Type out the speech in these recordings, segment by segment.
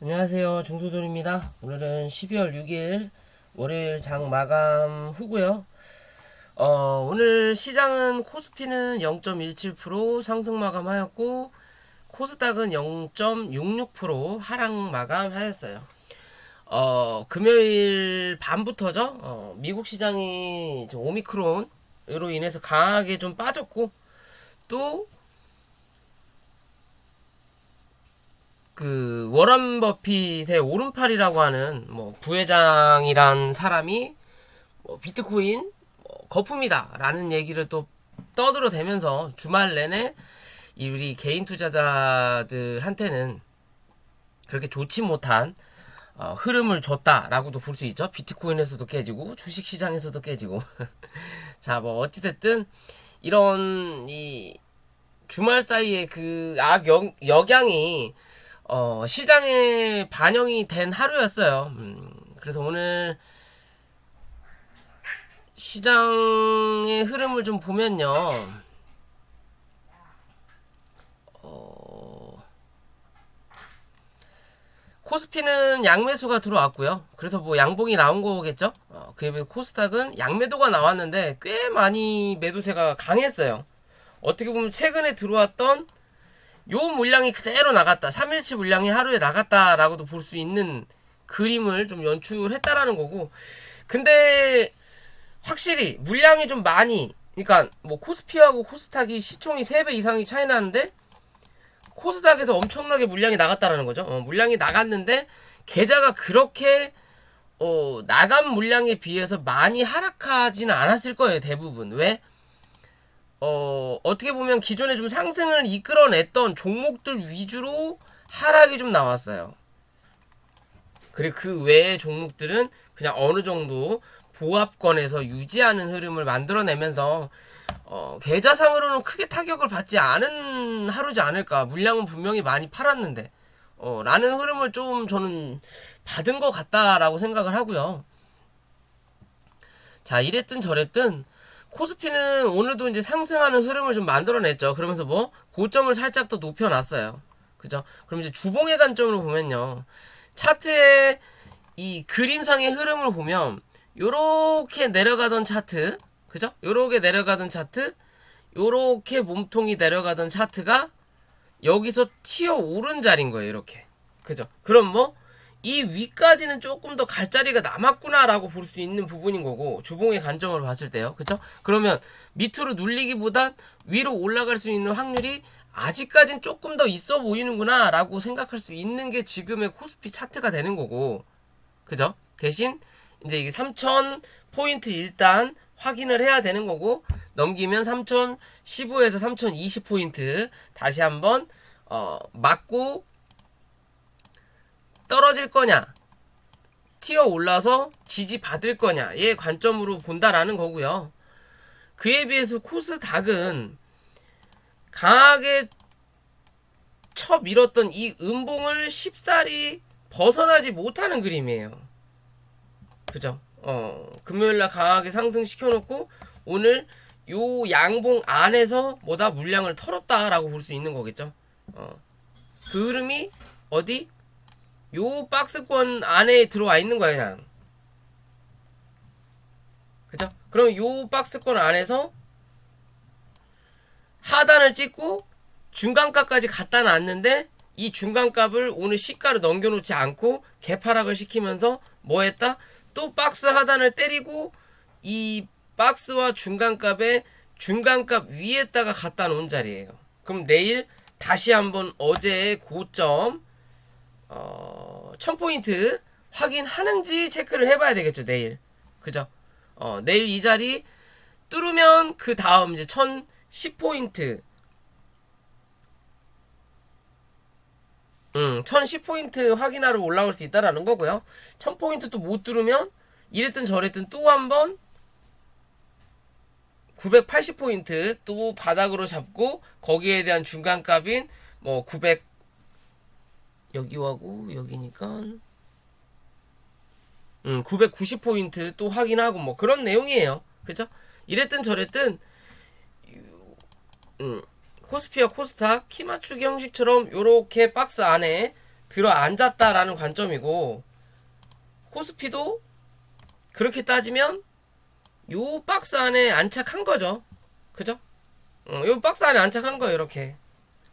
안녕하세요. 중소돌입니다. 오늘은 12월 6일 월요일 장 마감 후고요. 오늘 시장은 코스피는 0.17% 상승 마감하였고 코스닥은 0.66% 하락 마감하였어요. 금요일 밤부터죠. 미국 시장이 오미크론으로 인해서 강하게 좀 빠졌고 또 그 워런 버핏의 오른팔이라고 하는 뭐 부회장이란 사람이 뭐 비트코인 거품이다라는 얘기를 또 떠들어대면서 주말 내내 이 우리 개인 투자자들한테는 그렇게 좋지 못한 흐름을 줬다라고도 볼 수 있죠. 비트코인에서도 깨지고 주식 시장에서도 깨지고 자, 뭐 어찌됐든 이런 이 주말 사이에 그 역양이 시장에 반영이 된 하루였어요. 그래서 오늘 시장의 흐름을 좀 보면요. 코스피는 양매수가 들어왔고요. 그래서 뭐 양봉이 나온 거겠죠? 그에 비해 코스닥은 양매도가 나왔는데 꽤 많이 매도세가 강했어요. 어떻게 보면 최근에 들어왔던 요 물량이 그대로 나갔다. 3일치 물량이 하루에 나갔다라고도 볼 수 있는 그림을 좀 연출했다라는 거고. 근데 확실히 물량이 좀 많이, 그러니까 뭐 코스피하고 코스닥이 시총이 3배 이상이 차이 나는데 코스닥에서 엄청나게 물량이 나갔다라는 거죠. 물량이 나갔는데 계좌가 그렇게 나간 물량에 비해서 많이 하락하지는 않았을 거예요. 대부분. 왜? 어떻게 보면 기존에 좀 상승을 이끌어냈던 종목들 위주로 하락이 좀 나왔어요. 그리고 그 외의 종목들은 그냥 어느 정도 보합권에서 유지하는 흐름을 만들어내면서 계좌상으로는 크게 타격을 받지 않은 하루지 않을까. 물량은 분명히 많이 팔았는데 라는 흐름을 좀 저는 받은 것 같다라고 생각을 하고요. 자, 이랬든 저랬든 코스피는 오늘도 이제 상승하는 흐름을 좀 만들어냈죠. 그러면서 뭐 고점을 살짝 더 높여놨어요. 그죠? 그럼 이제 주봉의 관점으로 보면요. 차트의 이 그림상의 흐름을 보면 요렇게 내려가던 차트, 그죠? 요렇게 내려가던 차트, 요렇게 몸통이 내려가던 차트가 여기서 튀어 오른 자리인 거예요. 이렇게. 그죠? 그럼 뭐 이 위까지는 조금 더 갈 자리가 남았구나라고 볼 수 있는 부분인 거고 주봉의 관점으로 봤을 때요. 그쵸? 그러면 밑으로 눌리기보단 위로 올라갈 수 있는 확률이 아직까진 조금 더 있어 보이는구나 라고 생각할 수 있는 게 지금의 코스피 차트가 되는 거고 그죠? 대신 이제 이게 3000포인트 일단 확인을 해야 되는 거고 넘기면 3015에서 3020포인트 다시 한번 맞고 떨어질 거냐 튀어 올라서 지지 받을 거냐의 관점으로 본다라는 거고요. 그에 비해서 코스닥은 강하게 쳐 밀었던 이 음봉을 쉽사리 벗어나지 못하는 그림이에요. 그죠? 금요일날 강하게 상승시켜놓고 오늘 요 양봉 안에서 뭐다 물량을 털었다라고 볼 수 있는 거겠죠. 그 흐름이 어디? 요 박스권 안에 들어와 있는 거야 그냥. 그죠? 그럼 요 박스권 안에서 하단을 찍고 중간값까지 갖다 놨는데 이 중간값을 오늘 시가로 넘겨놓지 않고 개파락을 시키면서 뭐 했다? 또 박스 하단을 때리고 이 박스와 중간값에 중간값 위에다가 갖다 놓은 자리예요. 그럼 내일 다시 한번 어제의 고점 1000포인트 확인하는지 체크를 해봐야 되겠죠, 내일. 그죠? 내일 이 자리 뚫으면 그 다음 이제 1010포인트 1010포인트 확인하러 올라올 수 있다라는 거고요. 1000포인트 또 못 뚫으면 이랬든 저랬든 또 한번 980포인트 또 바닥으로 잡고 거기에 대한 중간값인 뭐 900 여기하고 여기니까 990포인트 또 확인하고 뭐 그런 내용이에요. 그죠? 이랬든 저랬든 코스피와 코스닥 키 맞추기 형식처럼 요렇게 박스 안에 들어 앉았다라는 관점이고, 코스피도 그렇게 따지면 요 박스 안에 안착한 거죠. 그죠? 요 박스 안에 안착한 거예요. 이렇게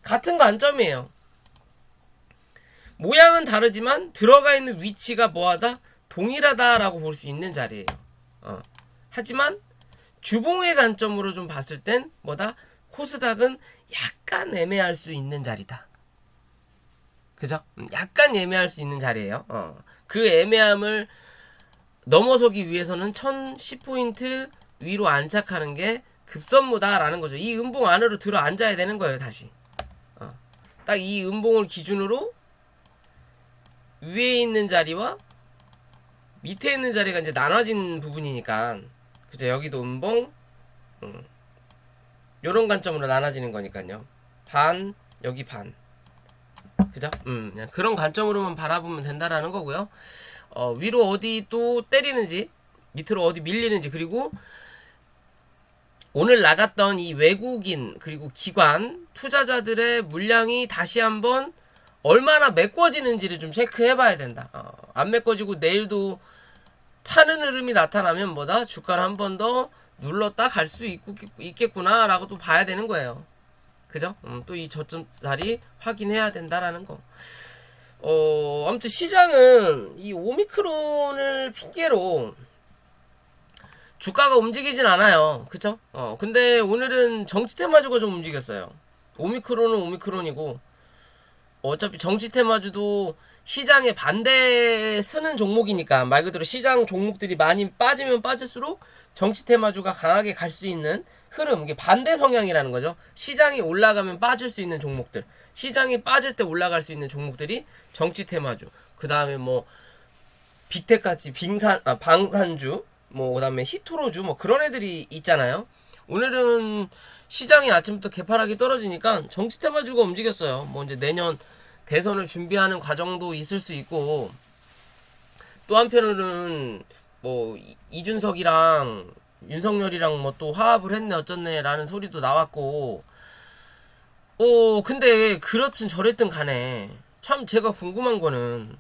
같은 관점이에요. 모양은 다르지만 들어가 있는 위치가 뭐하다? 동일하다라고 볼 수 있는 자리예요. 하지만 주봉의 관점으로 좀 봤을 땐 뭐다? 코스닥은 약간 애매할 수 있는 자리다. 그죠? 약간 애매할 수 있는 자리예요. 그 애매함을 넘어서기 위해서는 1010포인트 위로 안착하는 게 급선무다라는 거죠. 이 음봉 안으로 들어 앉아야 되는 거예요. 다시 딱 이 음봉을 기준으로 위에 있는 자리와 밑에 있는 자리가 이제 나눠진 부분이니까, 그죠? 여기도 음봉, 요런 관점으로 나눠지는 거니까요. 반, 여기 반. 그죠? 그냥 그런 관점으로만 바라보면 된다라는 거고요. 위로 어디 또 때리는지, 밑으로 어디 밀리는지, 그리고 오늘 나갔던 이 외국인 그리고 기관 투자자들의 물량이 다시 한번 얼마나 메꿔지는지를 좀 체크해 봐야 된다. 안 메꿔지고 내일도 파는 흐름이 나타나면 뭐다? 주가를 한 번 더 눌렀다 갈 수 있겠구나 라고 또 봐야 되는 거예요. 그죠? 또 이 저점 자리 확인해야 된다라는 거. 아무튼 시장은 이 오미크론을 핑계로 주가가 움직이진 않아요. 그쵸? 근데 오늘은 정치 테마주가 좀 움직였어요. 오미크론은 오미크론이고, 어차피 정치 테마주도 시장에 반대에 서는 종목이니까, 말 그대로 시장 종목들이 많이 빠지면 빠질수록 정치 테마주가 강하게 갈 수 있는 흐름, 이게 반대 성향이라는 거죠. 시장이 올라가면 빠질 수 있는 종목들, 시장이 빠질 때 올라갈 수 있는 종목들이 정치 테마주, 그 다음에 뭐 빅텍같이 방산주, 뭐 그다음에 히토로주, 뭐 그런 애들이 있잖아요. 오늘은 시장이 아침부터 개파락이 떨어지니까 정치 테마주가 움직였어요. 뭐 이제 내년 대선을 준비하는 과정도 있을 수 있고, 또 한편으로는 뭐 이준석이랑 윤석열이랑 뭐 또 화합을 했네 어쩌네라는 소리도 나왔고, 근데 그렇든 저랬든 간에 참 제가 궁금한 거는,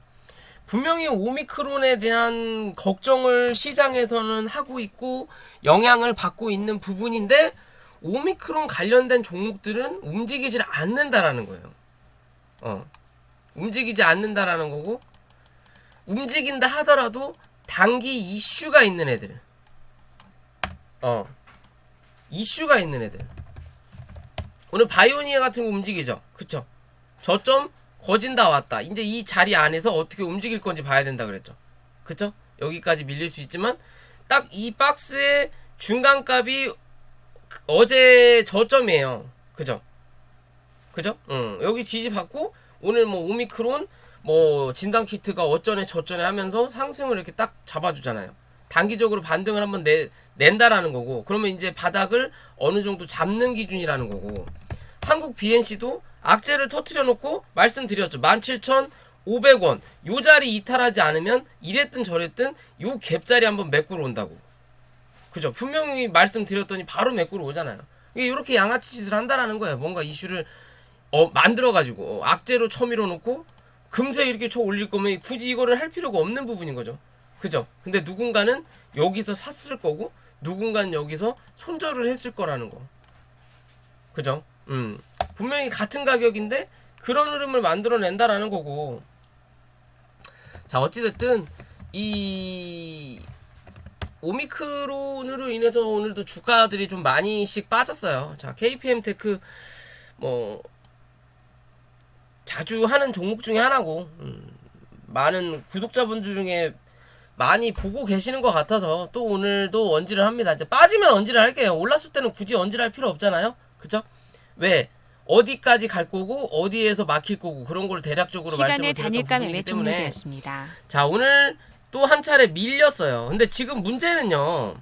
분명히 오미크론에 대한 걱정을 시장에서는 하고 있고 영향을 받고 있는 부분인데, 오미크론 관련된 종목들은 움직이질 않는다라는 거예요. 움직이지 않는다라는 거고, 움직인다 하더라도 단기 이슈가 있는 애들, 이슈가 있는 애들. 오늘 바이오니아 같은 거 움직이죠. 그쵸? 저점 거진다 왔다. 이제 이 자리 안에서 어떻게 움직일 건지 봐야 된다 그랬죠. 그쵸? 여기까지 밀릴 수 있지만 딱 이 박스의 중간값이 어제 저점이에요. 그죠? 그죠? 여기 지지 받고 오늘 뭐 오미크론 뭐 진단키트가 어쩌네 저쩌네 하면서 상승을 이렇게 딱 잡아주잖아요. 단기적으로 반등을 한번 낸다라는 거고, 그러면 이제 바닥을 어느 정도 잡는 기준이라는 거고, 한국 BNC도 악재를 터트려 놓고 말씀드렸죠. 17,500원 요 자리 이탈하지 않으면 이랬든 저랬든 요 갭자리 한번 메꾸러 온다고. 그죠? 분명히 말씀드렸더니 바로 메꾸러 오잖아요. 이렇게 양아치 짓을 한다라는 거예요. 뭔가 이슈를 만들어가지고 악재로 쳐밀어 놓고 금세 이렇게 쳐 올릴 거면 굳이 이거를 할 필요가 없는 부분인 거죠. 그죠? 근데 누군가는 여기서 샀을 거고, 누군가는 여기서 손절을 했을 거라는 거. 그죠? 분명히 같은 가격인데 그런 흐름을 만들어낸다라는 거고. 자, 어찌됐든 이 오미크론으로 인해서 오늘도 주가들이 좀 많이씩 빠졌어요. 자, KPM테크 뭐 자주 하는 종목 중에 하나고, 많은 구독자분들 중에 많이 보고 계시는 것 같아서 또 오늘도 언지를 합니다. 이제 빠지면 언지를 할게요. 올랐을 때는 굳이 언지를 할 필요 없잖아요. 그쵸? 왜? 어디까지 갈 거고 어디에서 막힐 거고 그런 걸 대략적으로 말씀을 드렸던 부분이기 때문에. 자, 오늘 또 한 차례 밀렸어요. 근데 지금 문제는요,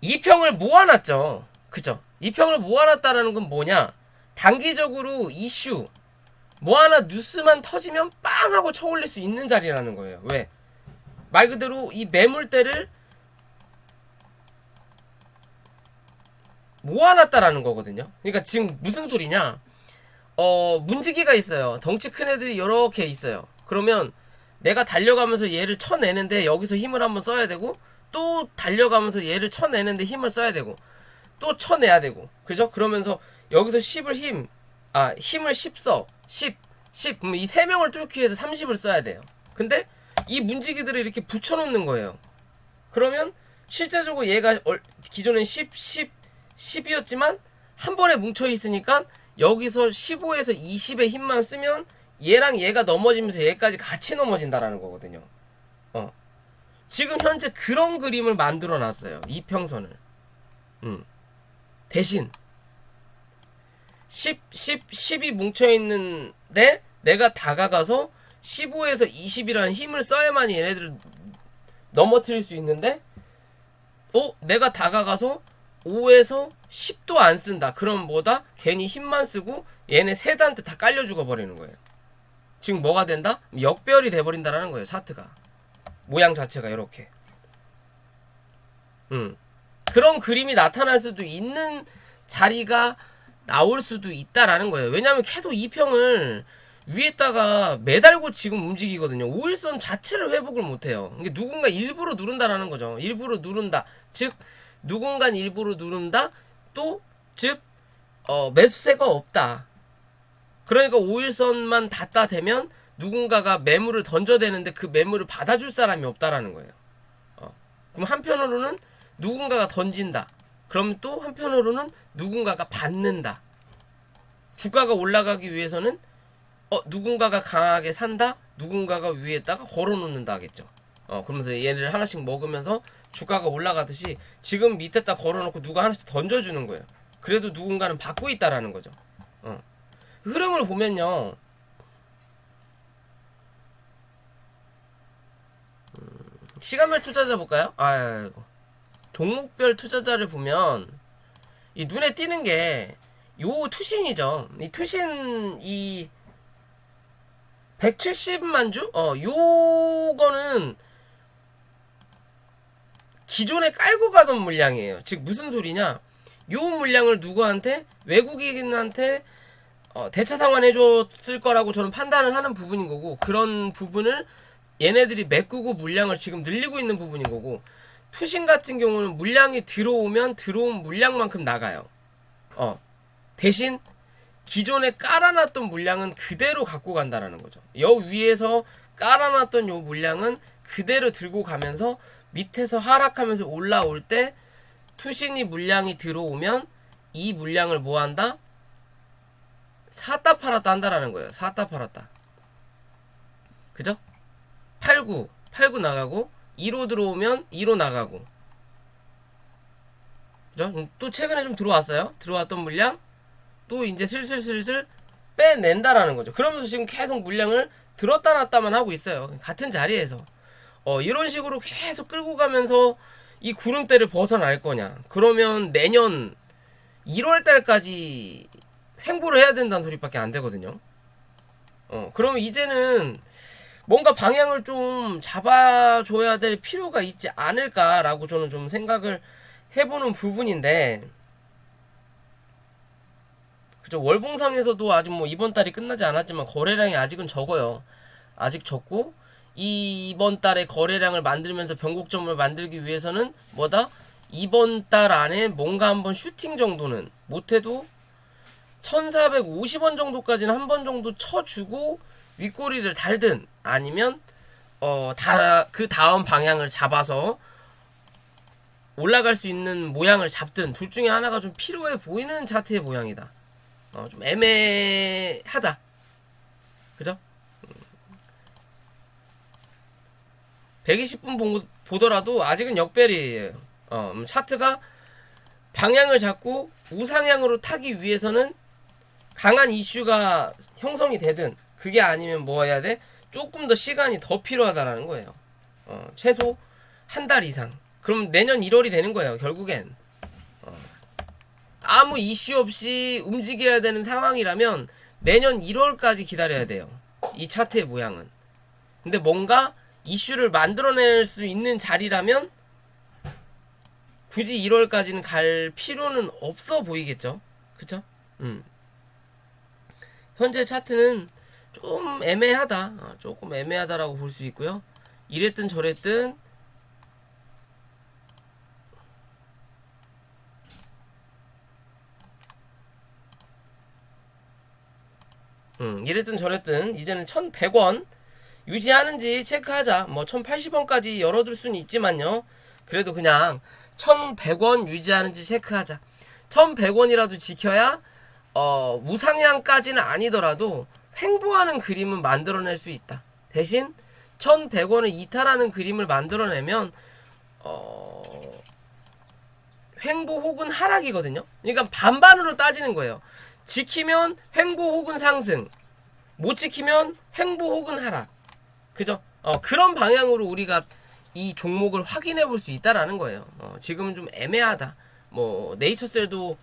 2평을 모아놨죠. 그쵸? 2평을 모아놨다라는 건 뭐냐? 단기적으로 이슈 뭐 하나 뉴스만 터지면 빵 하고 쳐올릴 수 있는 자리라는 거예요. 왜? 말 그대로 이 매물대를 모아놨다라는 거거든요. 그러니까 지금 무슨 소리냐? 문지기가 있어요. 덩치 큰 애들이 이렇게 있어요. 그러면 내가 달려가면서 얘를 쳐내는데 여기서 힘을 한번 써야 되고, 또 달려가면서 얘를 쳐내는데 힘을 써야 되고, 또 쳐내야 되고, 그죠? 그러면서 여기서 10을 힘을 10 써. 10. 그럼 이 3명을 뚫기 위해서 30을 써야 돼요. 근데 이 문지기들을 이렇게 붙여놓는 거예요. 그러면 실제적으로 얘가 기존엔 10이었지만 한 번에 뭉쳐있으니까 여기서 15에서 20의 힘만 쓰면 얘랑 얘가 넘어지면서 얘까지 같이 넘어진다라는 거거든요. 지금 현재 그런 그림을 만들어 놨어요. 이평선을. 대신 10이 뭉쳐있는데 내가 다가가서 15에서 20이라는 힘을 써야만이 얘네들을 넘어뜨릴 수 있는데, 내가 다가가서 5에서 10도 안 쓴다. 그럼 뭐다? 괜히 힘만 쓰고 얘네 세단한테 다 깔려 죽어버리는 거예요. 지금 뭐가 된다? 역별이 돼버린다라는 거예요. 차트가. 모양 자체가 이렇게. 그런 그림이 나타날 수도 있는 자리가 나올 수도 있다라는 거예요. 왜냐면 계속 이 평을 위에다가 매달고 지금 움직이거든요. 5일선 자체를 회복을 못해요. 이게 누군가 일부러 누른다라는 거죠. 일부러 누른다. 즉 누군가 일부러 누른다. 또 즉 매수세가 없다. 그러니까 5일선만 닿다 대면 누군가가 매물을 던져대는데 그 매물을 받아줄 사람이 없다라는 거예요. 그럼 한편으로는 누군가가 던진다. 그럼 또 한편으로는 누군가가 받는다. 주가가 올라가기 위해서는 누군가가 강하게 산다. 누군가가 위에다가 걸어놓는다 하겠죠. 그러면서 얘네를 하나씩 먹으면서 주가가 올라가듯이 지금 밑에다 걸어놓고 누가 하나씩 던져주는 거예요. 그래도 누군가는 받고 있다라는 거죠. 흐름을 보면요. 시간별 투자자 볼까요? 아이고. 종목별 투자자를 보면 이 눈에 띄는 게 요 투신이죠. 이 투신 170만 주? 요거는 기존에 깔고 가던 물량이에요. 즉 무슨 소리냐? 요 물량을 누구한테? 외국인한테 대차 상환해줬을 거라고 저는 판단을 하는 부분인 거고, 그런 부분을 얘네들이 메꾸고 물량을 지금 늘리고 있는 부분인 거고, 투신 같은 경우는 물량이 들어오면 들어온 물량만큼 나가요. 대신 기존에 깔아놨던 물량은 그대로 갖고 간다라는 거죠. 여 위에서 깔아놨던 요 물량은 그대로 들고 가면서 밑에서 하락하면서 올라올 때 투신이 물량이 들어오면 이 물량을 뭐 한다? 샀다 팔았다 한다라는 거예요. 샀다 팔았다. 그죠? 팔고 나가고 2로 들어오면 2로 나가고. 그죠? 또 최근에 좀 들어왔던 물량 또 이제 슬슬 빼낸다라는 거죠. 그러면서 지금 계속 물량을 들었다 놨다만 하고 있어요. 같은 자리에서. 이런 식으로 계속 끌고 가면서 이 구름대를 벗어날 거냐. 그러면 내년 1월 달까지 횡보를 해야 된다는 소리밖에 안 되거든요. 그러면 이제는 뭔가 방향을 좀 잡아줘야 될 필요가 있지 않을까라고 저는 좀 생각을 해보는 부분인데, 그죠? 월봉상에서도 아직 뭐 이번 달이 끝나지 않았지만 거래량이 아직은 적어요. 아직 적고, 이번 달에 거래량을 만들면서 변곡점을 만들기 위해서는 뭐다? 이번 달 안에 뭔가 한번 슈팅 정도는 못해도 1450원 정도까지는 한 번 정도 쳐주고 윗꼬리를 달든, 아니면 그 다음 방향을 잡아서 올라갈 수 있는 모양을 잡든, 둘 중에 하나가 좀 필요해 보이는 차트의 모양이다. 좀 애매하다. 그죠? 120분 보더라도 아직은 역별이에요. 차트가 방향을 잡고 우상향으로 타기 위해서는 강한 이슈가 형성이 되든, 그게 아니면 뭐 해야 돼? 조금 더 시간이 더 필요하다라는 거예요. 최소 한 달 이상. 그럼 내년 1월이 되는 거예요, 결국엔. 아무 이슈 없이 움직여야 되는 상황이라면 내년 1월까지 기다려야 돼요. 이 차트의 모양은. 근데 뭔가 이슈를 만들어낼 수 있는 자리라면 굳이 1월까지는 갈 필요는 없어 보이겠죠. 그쵸? 현재 차트는 좀 애매하다. 조금 애매하다라고 볼 수 있고요. 이랬든 저랬든 이랬든 저랬든 이제는 1100원 유지하는지 체크하자. 뭐 1080원까지 열어둘 수는 있지만요. 그래도 그냥 1100원 유지하는지 체크하자. 1100원이라도 지켜야 우상향까지는 아니더라도 횡보하는 그림은 만들어낼 수 있다. 대신 1100원을 이탈하는 그림을 만들어내면 횡보 혹은 하락이거든요. 그러니까 반반으로 따지는 거예요. 지키면 횡보 혹은 상승, 못 지키면 횡보 혹은 하락. 그죠? 그런 방향으로 우리가 이 종목을 확인해 볼 수 있다라는 거예요. 지금은 좀 애매하다. 뭐 네이처셀도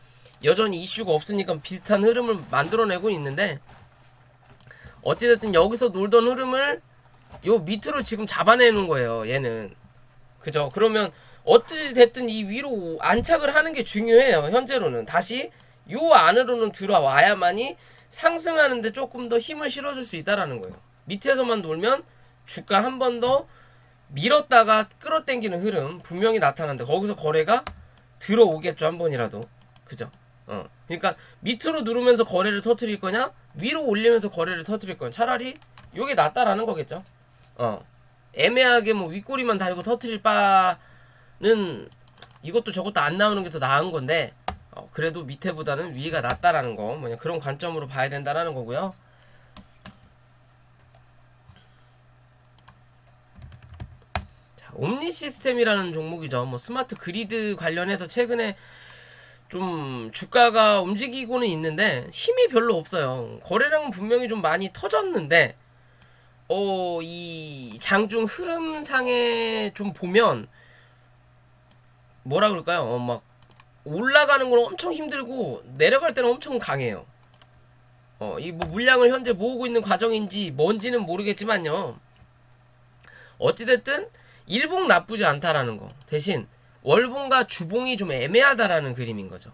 여전히 이슈가 없으니까 비슷한 흐름을 만들어내고 있는데, 어찌됐든 여기서 놀던 흐름을 요 밑으로 지금 잡아내는 거예요. 얘는. 그죠? 그러면 어찌됐든 이 위로 안착을 하는 게 중요해요. 현재로는 다시 요 안으로는 들어와야만이 상승하는데 조금 더 힘을 실어줄 수 있다라는 거예요. 밑에서만 놀면 주가 한 번 더 밀었다가 끌어당기는 흐름 분명히 나타나는데, 거기서 거래가 들어오겠죠. 한 번이라도. 그죠? 그러니까 밑으로 누르면서 거래를 터뜨릴 거냐, 위로 올리면서 거래를 터뜨릴 거냐, 차라리 요게 낫다라는 거겠죠. 애매하게 뭐 윗꼬리만 달고 터뜨릴 바는 이것도 저것도 안 나오는 게 더 나은 건데, 그래도 밑에보다는 위가 낫다라는 거, 뭐냐 그런 관점으로 봐야 된다라는 거고요. 자, 옴니 시스템이라는 종목이죠. 뭐 스마트 그리드 관련해서 최근에 좀 주가가 움직이고는 있는데 힘이 별로 없어요. 거래량은 분명히 좀 많이 터졌는데, 이 장중 흐름상에 좀 보면 뭐라 그럴까요? 막 올라가는 건 엄청 힘들고 내려갈 때는 엄청 강해요. 이 뭐 물량을 현재 모으고 있는 과정인지 뭔지는 모르겠지만요. 어찌됐든 일봉 나쁘지 않다라는 거. 대신 월봉과 주봉이 좀 애매하다라는 그림인 거죠.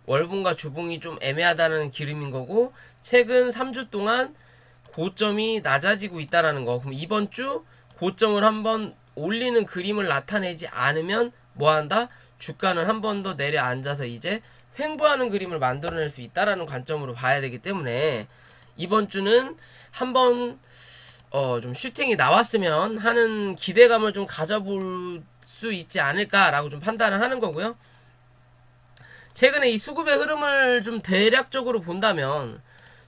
월봉과 주봉이 좀 애매하다는 그림인 거고, 최근 3주 동안 고점이 낮아지고 있다라는 거. 그럼 이번 주 고점을 한번 올리는 그림을 나타내지 않으면 뭐한다? 주가는 한 번 더 내려앉아서 이제 횡보하는 그림을 만들어낼 수 있다라는 관점으로 봐야 되기 때문에, 이번 주는 한번 좀 슈팅이 나왔으면 하는 기대감을 좀 가져볼 수 있지 않을까라고 좀 판단을 하는 거고요. 최근에 이 수급의 흐름을 좀 대략적으로 본다면,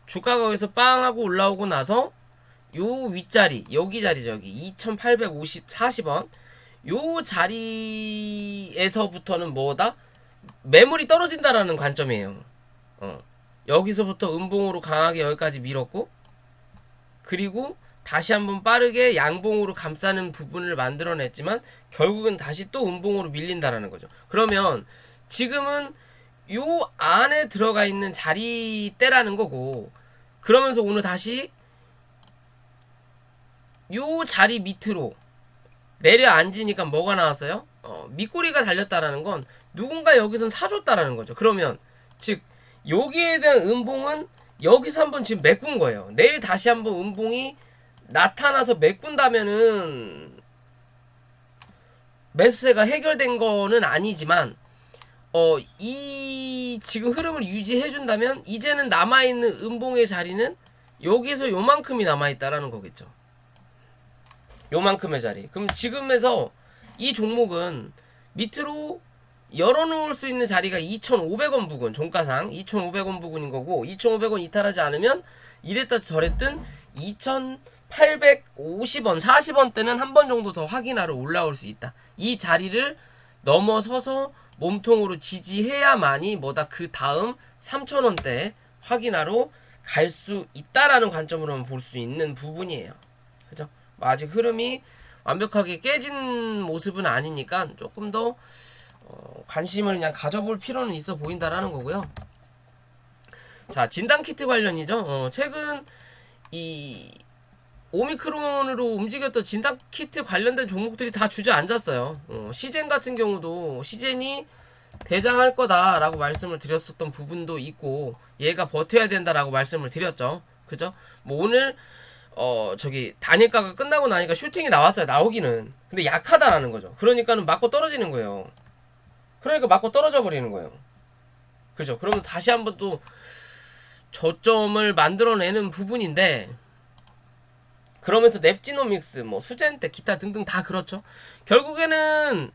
주가가 거기서 빵 하고 올라오고 나서 요 윗자리, 여기 자리죠. 여기 2840원 요 자리에서부터는 뭐다? 매물이 떨어진다라는 관점이에요. 여기서부터 음봉으로 강하게 여기까지 밀었고, 그리고 다시 한번 빠르게 양봉으로 감싸는 부분을 만들어냈지만 결국은 다시 또 음봉으로 밀린다라는 거죠. 그러면 지금은 요 안에 들어가 있는 자리대라는 거고, 그러면서 오늘 다시 요 자리 밑으로 내려앉으니까 뭐가 나왔어요? 밑꼬리가 달렸다라는 건 누군가 여기선 사줬다라는 거죠. 그러면 즉 여기에 대한 음봉은 여기서 한번 지금 메꾼 거예요. 내일 다시 한번 음봉이 나타나서 메꾼다면은 매수세가 해결된 거는 아니지만, 이 지금 흐름을 유지해준다면 이제는 남아있는 음봉의 자리는 여기서 요만큼이 남아있다라는 거겠죠. 요만큼의 자리. 그럼 지금에서 이 종목은 밑으로 열어놓을 수 있는 자리가 2,500원 부근, 종가상 2,500원 부근인 거고, 2,500원 이탈하지 않으면 이랬다 저랬든 2,850원, 40원대는 한 번 정도 더 확인하러 올라올 수 있다. 이 자리를 넘어서서 몸통으로 지지해야만이 뭐다, 그 다음 3,000원대 확인하러 갈 수 있다라는 관점으로만 볼 수 있는 부분이에요. 그죠? 아직 흐름이 완벽하게 깨진 모습은 아니니까 조금 더 관심을 그냥 가져볼 필요는 있어 보인다라는 거고요. 자, 진단키트 관련이죠. 최근 이 오미크론으로 움직였던 진단키트 관련된 종목들이 다 주저앉았어요. 시젠 같은 경우도 시젠이 대장할 거다라고 말씀을 드렸었던 부분도 있고 얘가 버텨야 된다라고 말씀을 드렸죠. 그죠? 뭐 오늘 저기 단일가가 끝나고 나니까 슈팅이 나왔어요. 나오기는. 근데 약하다라는 거죠. 그러니까는 맞고 떨어지는 거예요. 그러니까 맞고 떨어져 버리는 거예요. 그죠? 그러면 다시 한번 또 저점을 만들어내는 부분인데, 그러면서 넵지노믹스, 뭐 수젠테, 기타 등등 다 그렇죠. 결국에는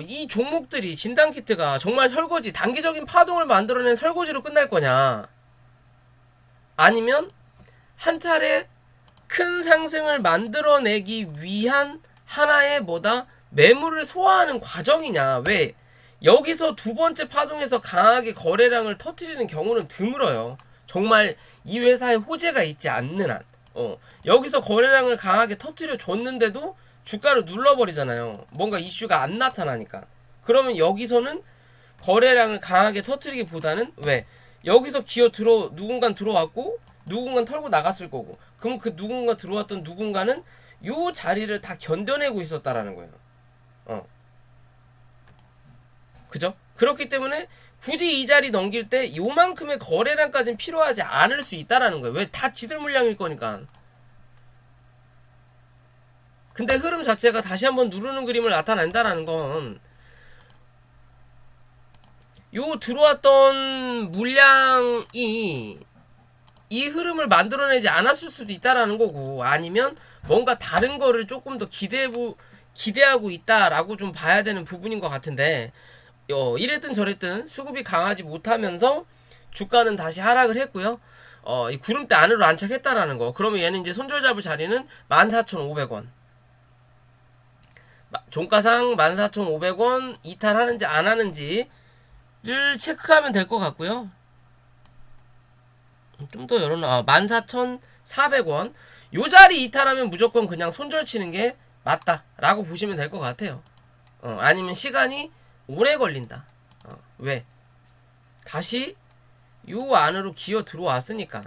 이 종목들이 진단키트가 정말 설거지, 단기적인 파동을 만들어낸 설거지로 끝날 거냐, 아니면 한 차례 큰 상승을 만들어내기 위한 하나의 뭐다 매물을 소화하는 과정이냐. 왜 여기서 두 번째 파동에서 강하게 거래량을 터뜨리는 경우는 드물어요. 정말 이 회사에 호재가 있지 않는 한. 여기서 거래량을 강하게 터뜨려 줬는데도 주가를 눌러버리잖아요. 뭔가 이슈가 안 나타나니까. 그러면 여기서는 거래량을 강하게 터뜨리기보다는 왜 여기서 누군가 들어왔고 누군가 털고 나갔을 거고, 그럼 그 누군가 들어왔던 누군가는 요 자리를 다 견뎌내고 있었다라는 거예요. 그죠? 그렇기 때문에 굳이 이 자리 넘길 때 요만큼의 거래량까지는 필요하지 않을 수 있다라는 거예요. 왜? 다 지들 물량일 거니까. 근데 흐름 자체가 다시 한번 누르는 그림을 나타낸다라는 건, 요 들어왔던 물량이 이 흐름을 만들어내지 않았을 수도 있다라는 거고, 아니면 뭔가 다른 거를 조금 더 기대하고 있다라고 좀 봐야 되는 부분인 것 같은데, 이랬든 저랬든 수급이 강하지 못하면서 주가는 다시 하락을 했고요. 이 구름대 안으로 안착했다라는 거. 그러면 얘는 이제 손절 잡을 자리는 14,500원. 종가상 14,500원 이탈하는지 안 하는지를 체크하면 될 것 같고요. 좀 더 열어놔. 14,400원. 요 자리 이탈하면 무조건 그냥 손절 치는 게 맞다라고 보시면 될 것 같아요. 아니면 시간이 오래 걸린다. 왜? 다시 요 안으로 기어 들어왔으니까.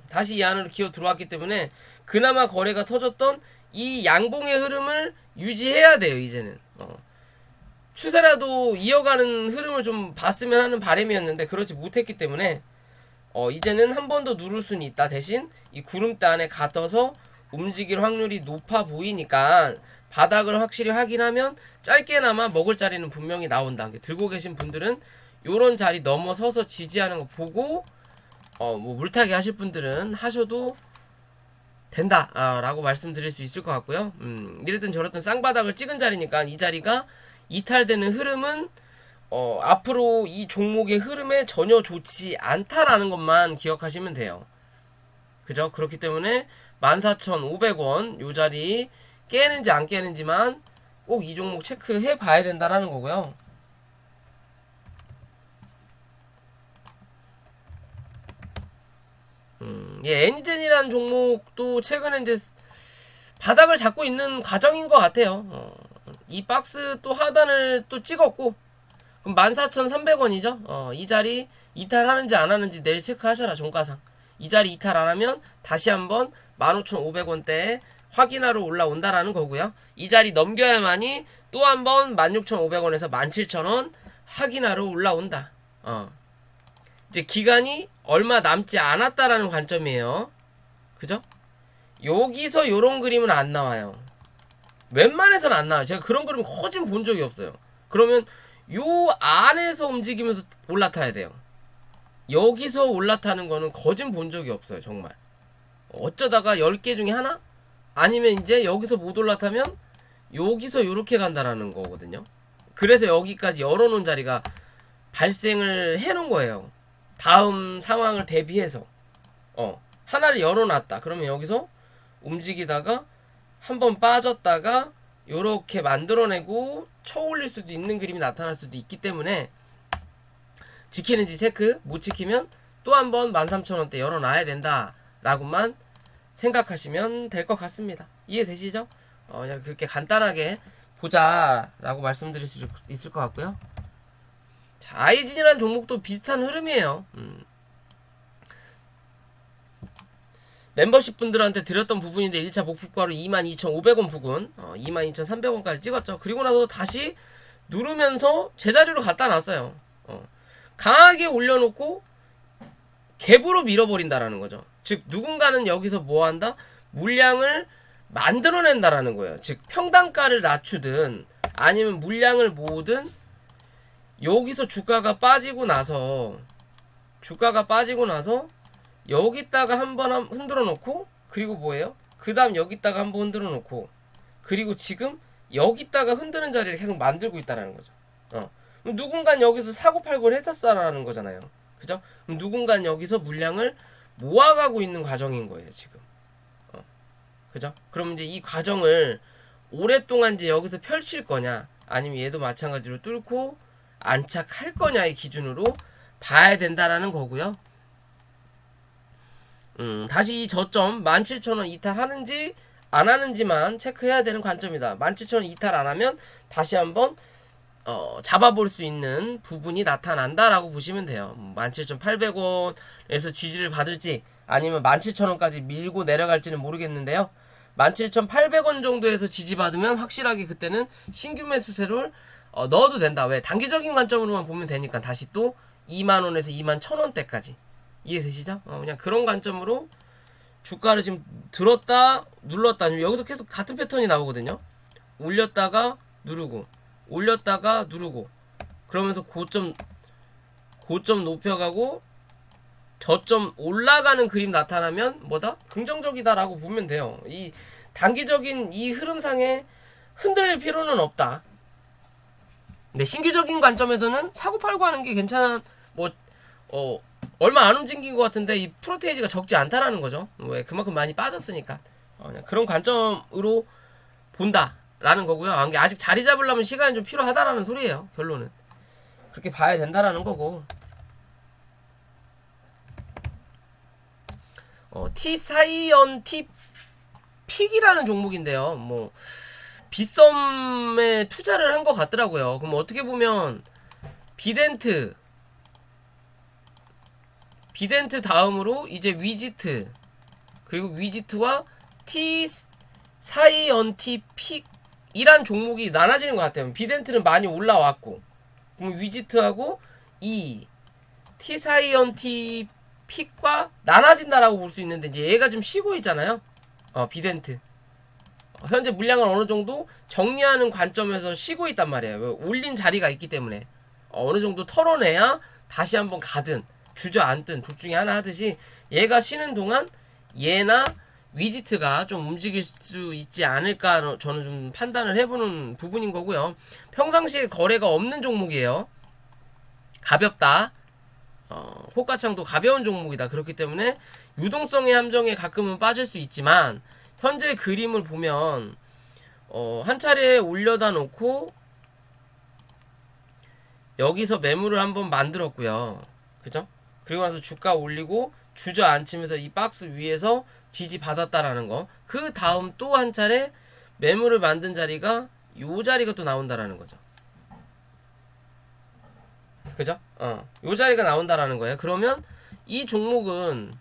다시 이 안으로 기어 들어왔기 때문에 그나마 거래가 터졌던 이 양봉의 흐름을 유지해야 돼요. 이제는 추세라도 이어가는 흐름을 좀 봤으면 하는 바람이었는데 그렇지 못했기 때문에 이제는 한 번 더 누를 수는 있다. 대신 이 구름대 안에 갇혀서 움직일 확률이 높아 보이니까 바닥을 확실히 확인하면 짧게나마 먹을 자리는 분명히 나온다. 들고 계신 분들은 요런 자리 넘어서서 지지하는 거 보고 뭐 물타기 하실 분들은 하셔도 된다 라고 말씀드릴 수 있을 것 같고요. 이랬든 저랬든 쌍바닥을 찍은 자리니까 이 자리가 이탈되는 흐름은 앞으로 이 종목의 흐름에 전혀 좋지 않다라는 것만 기억하시면 돼요. 그죠? 그렇기 때문에 14,500원 요 자리 깨는지 안 깨는지만 꼭 이 종목 체크해 봐야 된다라는 거고요. 애니젠이라는 종목도 최근에 이제 바닥을 잡고 있는 과정인 것 같아요. 이 박스 또 하단을 또 찍었고, 그럼 14,300원이죠. 이 자리 이탈하는지 안 하는지 내일 체크하셔라. 종가상 이 자리 이탈 안 하면 다시 한번 15,500원대에 확인하러 올라온다라는 거고요. 이 자리 넘겨야만이 또 한번 16,500원에서 17,000원 확인하러 올라온다. 이제 기간이 얼마 남지 않았다라는 관점이에요. 그죠? 여기서 요런 그림은 안 나와요. 웬만해서는 안 나와요. 제가 그런 그림 거진 본 적이 없어요. 그러면 요 안에서 움직이면서 올라타야 돼요. 여기서 올라타는 거는 거진 본 적이 없어요. 정말. 어쩌다가 10개 중에 하나? 아니면 이제 여기서 못 올라타면 여기서 요렇게 간다라는 거거든요. 그래서 여기까지 열어놓은 자리가 발생을 해놓은 거예요. 다음 상황을 대비해서 하나를 열어놨다. 그러면 여기서 움직이다가 한번 빠졌다가 요렇게 만들어내고 쳐올릴 수도 있는 그림이 나타날 수도 있기 때문에 지키는지 체크, 못 지키면 또 한번 13,000원대 열어놔야 된다 라고만 생각하시면 될 것 같습니다. 이해되시죠? 그냥 그렇게 간단하게 보자 라고 말씀드릴 수 있을 것 같고요. 자, 아이진이라는 종목도 비슷한 흐름이에요. 멤버십 분들한테 드렸던 부분인데 1차 목표가로 22,500원 부근 22,300원까지 찍었죠. 그리고 나서 다시 누르면서 제자리로 갖다 놨어요. 강하게 올려놓고 갭으로 밀어버린다라는 거죠. 즉 누군가는 여기서 뭐한다? 물량을 만들어낸다라는 거예요. 즉 평단가를 낮추든 아니면 물량을 모으든 여기서 주가가 빠지고 나서 여기다가 한번 흔들어 놓고 그리고 뭐예요? 그 다음 여기다가 한번 흔들어 놓고 그리고 지금 여기다가 흔드는 자리를 계속 만들고 있다라는 거죠. 누군간 여기서 사고 팔고를 했었다라는 거잖아요. 그죠? 그럼 누군간 여기서 물량을 모아가고 있는 과정인 거예요, 지금. 그죠? 그럼 이제 이 과정을 오랫동안 이제 여기서 펼칠 거냐, 아니면 얘도 마찬가지로 뚫고 안착할 거냐의 기준으로 봐야 된다라는 거고요. 다시 이 저점 17,000원 이탈하는지 안 하는지만 체크해야 되는 관점이다. 17,000원 이탈 안 하면 다시 한번 잡아볼 수 있는 부분이 나타난다라고 보시면 돼요. 17,800원에서 지지를 받을지 아니면 17,000원까지 밀고 내려갈지는 모르겠는데요. 17,800원 정도에서 지지받으면 확실하게 그때는 신규 매수세를 넣어도 된다. 왜? 단기적인 관점으로만 보면 되니까 다시 또 2만원에서 21,000원대까지 이해되시죠? 그냥 그런 관점으로 주가를 지금 들었다 눌렀다 여기서 계속 같은 패턴이 나오거든요. 올렸다가 누르고 올렸다가 누르고 그러면서 고점 높여가고 저점 올라가는 그림 나타나면 뭐다? 긍정적이다라고 보면 돼요. 이 단기적인 이 흐름상에 흔들릴 필요는 없다. 근데 신규적인 관점에서는 사고 팔고 하는 게 괜찮은 얼마 안 움직인 것 같은데 이 프로테이지가 적지 않다라는 거죠. 왜? 그만큼 많이 빠졌으니까. 그냥 그런 관점으로 본다라는 거고요. 아직 자리 잡으려면 시간이 좀 필요하다라는 소리예요. 결론은 그렇게 봐야 된다라는 거고. T4ENT 픽이라는 종목인데요. 빗썸에 투자를 한 것 같더라고요. 그럼 어떻게 보면 비덴트 다음으로 이제 위지트 그리고 위지트와 T4ENT 픽이란 종목이 나눠지는 것 같아요. 비덴트는 많이 올라왔고 그럼 위지트하고 이 T4ENT 픽과 나눠진다라고 볼 수 있는데 이제 얘가 좀 쉬고 있잖아요. 비덴트 현재 물량을 어느 정도 정리하는 관점에서 쉬고 있단 말이에요. 올린 자리가 있기 때문에 어느 정도 털어내야 다시 한번 가든 주저앉든 둘 중에 하나 하듯이 얘가 쉬는 동안 얘나 위지트가 좀 움직일 수 있지 않을까 저는 좀 판단을 해보는 부분인 거고요. 평상시에 거래가 없는 종목이에요. 가볍다. 호가창도 가벼운 종목이다. 그렇기 때문에 유동성의 함정에 가끔은 빠질 수 있지만 현재 그림을 보면 한 차례 올려다 놓고 여기서 매물을 한번 만들었고요. 그죠? 그리고 나서 주가 올리고 주저앉히면서 이 박스 위에서 지지 받았다라는 거. 그 다음 또 한 차례 매물을 만든 자리가 요 자리가 또 나온다라는 거죠. 그죠? 요 자리가 나온다라는 거예요. 그러면 이 종목은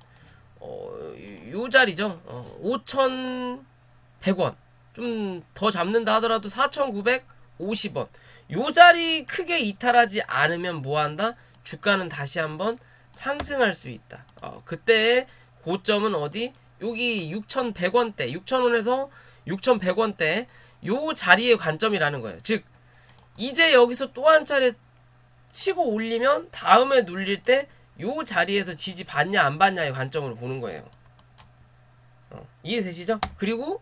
요 자리죠. 5,100원. 좀 더 잡는다 하더라도 4,950원. 요 자리 크게 이탈하지 않으면 뭐 한다? 주가는 다시 한번 상승할 수 있다. 그때의 고점은 어디? 여기 6,100원대, 6,000원에서 6,100원대 요 자리의 관점이라는 거예요. 즉 이제 여기서 또 한 차례 치고 올리면 다음에 눌릴 때 요 자리에서 지지 받냐 안 받냐의 관점으로 보는 거예요. 이해되시죠? 그리고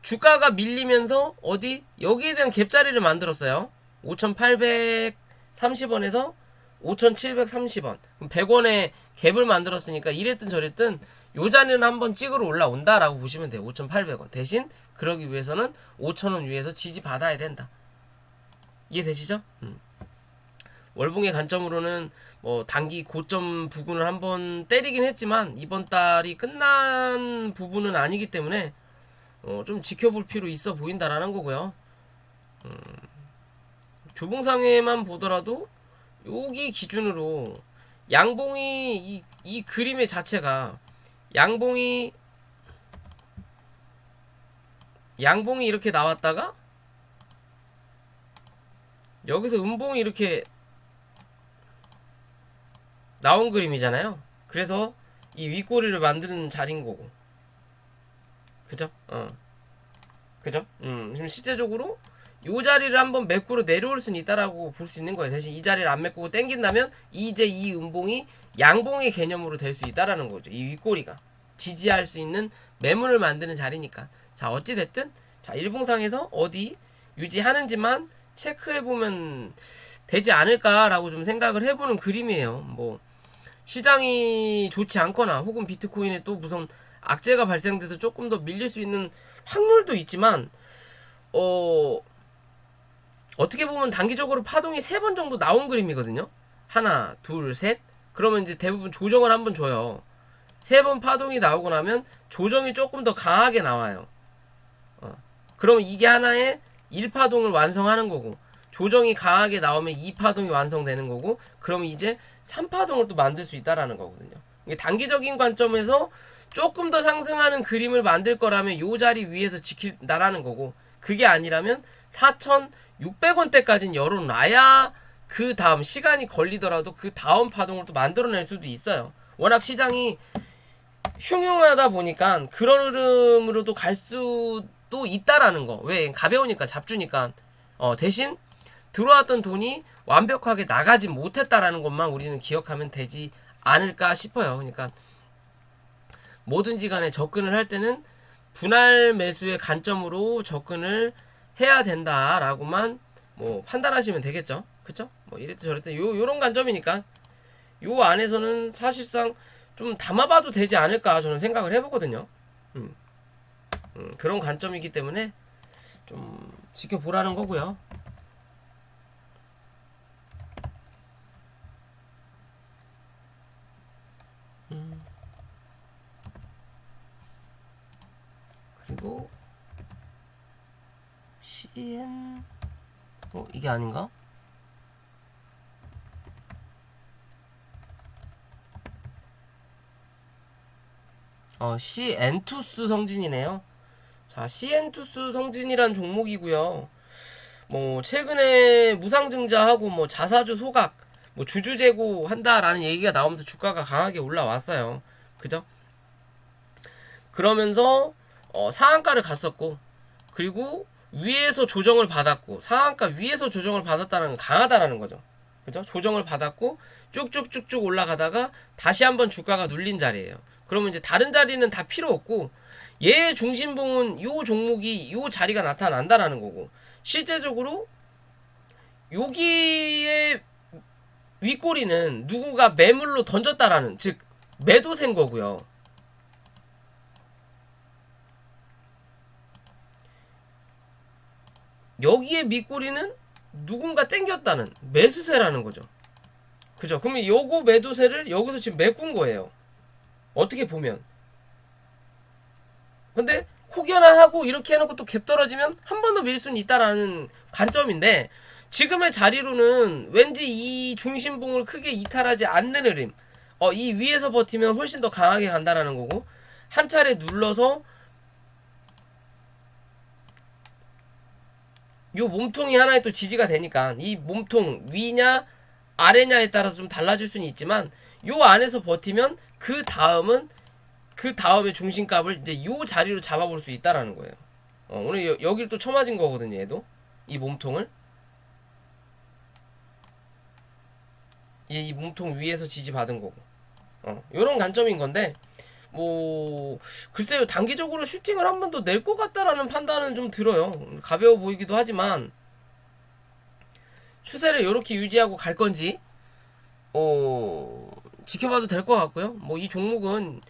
주가가 밀리면서 어디? 여기에 대한 갭자리를 만들었어요. 5,830원에서 5,730원 100원의 갭을 만들었으니까 이랬든 저랬든 요 자리는 한번 찍으러 올라온다라고 보시면 돼요. 5,800원 대신 그러기 위해서는 5,000원 위에서 지지 받아야 된다. 이해되시죠? 월봉의 관점으로는 단기 고점 부분을 한번 때리긴 했지만 이번 달이 끝난 부분은 아니기 때문에 좀 지켜볼 필요 있어 보인다라는 거고요. 조봉상에만 보더라도 여기 기준으로 양봉이 이 그림의 자체가 양봉이 양봉이 이렇게 나왔다가 여기서 음봉이 이렇게 나온 그림이잖아요. 그래서 이 윗꼬리를 만드는 자리인 거고. 그죠? 그죠? 지금 실제적으로 요 자리를 한번 메꾸로 내려올 수는 있다라고 볼 수 있는 거예요. 대신 이 자리를 안 메꾸고 땡긴다면 이제 이 음봉이 양봉의 개념으로 될 수 있다라는 거죠. 이 윗꼬리가 지지할 수 있는 매물을 만드는 자리니까. 자, 어찌됐든 자, 일봉상에서 어디 유지하는지만 체크해보면 되지 않을까라고 좀 생각을 해보는 그림이에요. 뭐 시장이 좋지 않거나 혹은 비트코인에 또 무슨 악재가 발생돼서 조금 더 밀릴 수 있는 확률도 있지만 어떻게 보면 단기적으로 파동이 3번 정도 나온 그림이거든요. 하나, 둘, 셋. 그러면 이제 대부분 조정을 한번 줘요. 3번 파동이 나오고 나면 조정이 조금 더 강하게 나와요. 그러면 이게 하나의 1파동을 완성하는 거고, 조정이 강하게 나오면 2파동이 완성되는 거고, 그러면 이제 3파동을 또 만들 수 있다라는 거거든요. 이게 단기적인 관점에서 조금 더 상승하는 그림을 만들 거라면 요 자리 위에서 지킨다라는 거고, 그게 아니라면 4,600원대까지는 열어놔야 그 다음 시간이 걸리더라도 그 다음 파동을 또 만들어낼 수도 있어요. 워낙 시장이 흉흉하다 보니까 그런 흐름으로도 갈 수도 있다라는 거. 왜? 가벼우니까, 잡주니까. 대신 들어왔던 돈이 완벽하게 나가지 못했다라는 것만 우리는 기억하면 되지 않을까 싶어요. 그러니까 뭐든지 간에 접근을 할 때는 분할 매수의 관점으로 접근을 해야 된다라고만 뭐 판단하시면 되겠죠. 그쵸? 뭐 이랬든 저랬든 요런 관점이니까 요 안에서는 사실상 좀 담아봐도 되지 않을까 저는 생각을 해보거든요. 그런 관점이기 때문에 좀 지켜보라는 거고요. 그리고 CN 이게 아닌가? CN투스 성진이네요. 자, CN투스 성진이란 종목이고요. 뭐 최근에 무상증자하고 뭐 자사주 소각, 뭐 주주 재고 한다라는 얘기가 나오면서 주가가 강하게 올라왔어요. 그죠? 그러면서 상한가를 갔었고, 그리고 위에서 조정을 받았고, 상한가 위에서 조정을 받았다는 건 강하다라는 거죠. 그죠? 조정을 받았고 쭉쭉쭉쭉 올라가다가 다시 한번 주가가 눌린 자리예요. 그러면 이제 다른 자리는 다 필요 없고 얘의 중심봉은 요 종목이 요 자리가 나타난다라는 거고, 실제적으로 여기에 윗꼬리는 누구가 매물로 던졌다라는, 즉 매도세인 거고요. 여기에 밑꼬리는 누군가 땡겼다는 매수세라는 거죠. 그죠? 그러면 요거 매도세를 여기서 지금 메꾼 거예요. 어떻게 보면. 근데 혹여나 하고 이렇게 해놓고 또 갭 떨어지면 한 번 더 밀 수는 있다라는 관점인데, 지금의 자리로는 왠지 이 중심봉을 크게 이탈하지 않는 흐름, 이 위에서 버티면 훨씬 더 강하게 간다라는 거고, 한 차례 눌러서 요 몸통이 하나의 또 지지가 되니까 이 몸통 위냐 아래냐에 따라서 좀 달라질 수는 있지만 요 안에서 버티면 그 다음의 중심값을 이제 요 자리로 잡아볼 수 있다라는 거예요. 오늘 여기를 또 쳐맞은 거거든요. 얘도 이 몸통을 이 몸통 위에서 지지 받은 거고, 요런 관점인 건데, 뭐 글쎄요, 단기적으로 슈팅을 한 번 더 낼 것 같다라는 판단은 좀 들어요. 가벼워 보이기도 하지만 추세를 이렇게 유지하고 갈 건지 지켜봐도 될 것 같고요. 뭐 이 종목은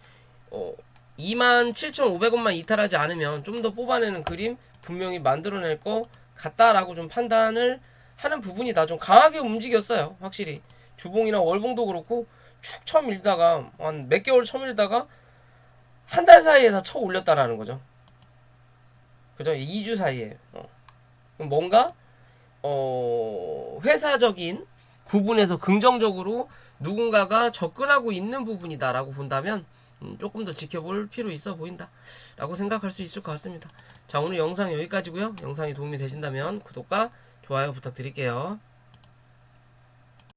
27,500원만 이탈하지 않으면 좀 더 뽑아내는 그림 분명히 만들어낼 것 같다라고 좀 판단을 하는 부분이다. 좀 강하게 움직였어요. 확실히 주봉이나 월봉도 그렇고 축 처음 밀다가 한 몇 개월 처음 밀다가 한 달 사이에 다 쳐 올렸다라는 거죠. 그죠? 2주 사이에. 뭔가 회사적인 부분에서 긍정적으로 누군가가 접근하고 있는 부분이다라고 본다면 조금 더 지켜볼 필요 있어 보인다 라고 생각할 수 있을 것 같습니다. 자, 오늘 영상 여기까지고요. 영상이 도움이 되신다면 구독과 좋아요 부탁드릴게요.